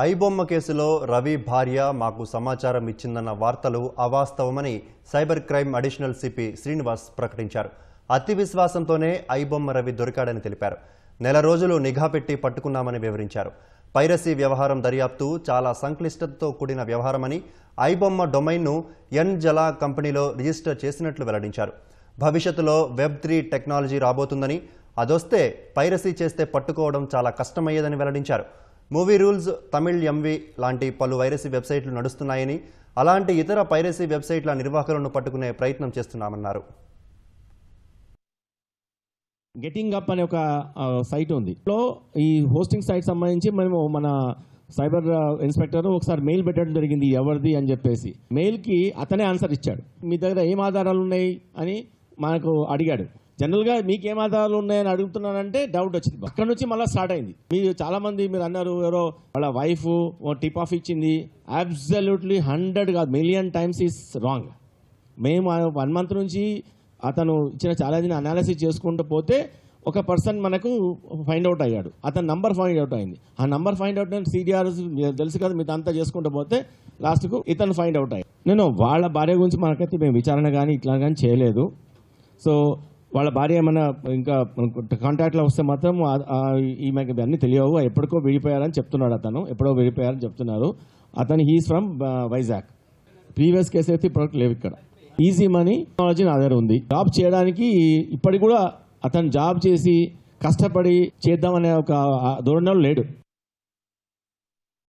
ఐబొమ్మ కేసులో రవి భార్య మాకు సమాచారం ఇచ్చిందన్న వార్తలు అవాస్తవమని cyber crime additional CP Srinivas ప్రకటించారు. అతి విశ్వాసంతోనే ఐబొమ్మ రవి దొరికాడని తెలిపారు. నెల రోజులు నిఘా పెట్టి పట్టుకున్నామని వివరించారు. పైరసీ వ్యవహారం దర్యాప్తు చాలా సంక్లిష్టతతో కూడిన వ్యవహారమని, ఐబొమ్మ డొమైన్ను ఎన్-జలా కంపెనీలో రిజిస్టర్ చేసినట్లు వెల్లడించారు. భవిష్యత్తులో వెబ్3 టెక్నాలజీ రాబోతుందని, అదొస్తే పైరసీ చేస్తే పట్టుకోవడం చాలా కష్టమయ్యేదని వెల్లడించారు. మూవీ రూల్స్, తమిళ్ ఎంవి లాంటి పలు వైరసీ వెబ్సైట్లు నడుస్తున్నాయని, అలాంటి ఇతర పైరసీ వెబ్సైట్ల నిర్వాహకులను పట్టుకునే ప్రయత్నం చేస్తున్నామన్నారు. గెటింగ్ అప్ అనే ఒక సైట్ ఉంది. ఈ హోస్టింగ్ సైట్ సంబంధించి మేము మన సైబర్ ఇన్స్పెక్టర్ ఒకసారి మెయిల్ పెట్టడం జరిగింది, ఎవరిది అని చెప్పేసి. మెయిల్కి అతనే ఆన్సర్ ఇచ్చాడు. మీ దగ్గర ఏం ఆధారాలు ఉన్నాయి అని మనకు అడిగాడు. జనరల్గా మీకు ఏం ఆధారాలు ఉన్నాయని అడుగుతున్నానంటే డౌట్ వచ్చింది. అక్కడ నుంచి మళ్ళీ స్టార్ట్ అయింది. మీరు చాలామంది మీరు అన్నారు, ఎవరో వాళ్ళ వైఫ్ టిప్ ఆఫ్ ఇచ్చింది. అబ్సల్యూట్లీ 100 కాదు, మిలియన్ టైమ్స్ ఈస్ రాంగ్. మేము 1 month నుంచి అతను ఇచ్చిన ఛాలెంజ్ని అనాలిసిస్ చేసుకుంటూ పోతే ఒక పర్సన్ మనకు ఫైండ్ అవుట్ అయ్యాడు. అతని నంబర్ ఫైండ్ అవుట్ అయింది. ఆ నంబర్ ఫైండ్ అవుట్ అయిన సిడిఆర్ తెలుసు కదా, మీరు అంతా చేసుకుంటూ పోతే లాస్ట్కు ఇతను ఫైండ్ అవుట్ అయ్యాడు. నేను వాళ్ళ భార్య గురించి మనకైతే మేము విచారణ కానీ ఇట్లా కానీ చేయలేదు. సో వాళ్ళ భార్య ఏమైనా ఇంకా కాంటాక్ట్లో వస్తే మాత్రం ఈమెకి అన్నీ తెలియవు, ఎప్పటికో విడిపోయారని చెప్తున్నాడు. అతను ఎప్పుడో విడిపోయారని చెప్తున్నారు. అతను he's from Vizag. Previous case అయితే ఇప్పటికి లేవు. ఇక్కడ ఈజీ మనీ టెక్నాలజీ నా దగ్గర ఉంది. జాబ్ చేయడానికి ఇప్పటికి కూడా అతను జాబ్ చేసి కష్టపడి చేద్దామనే ఒక ధోరణిలో లేడు.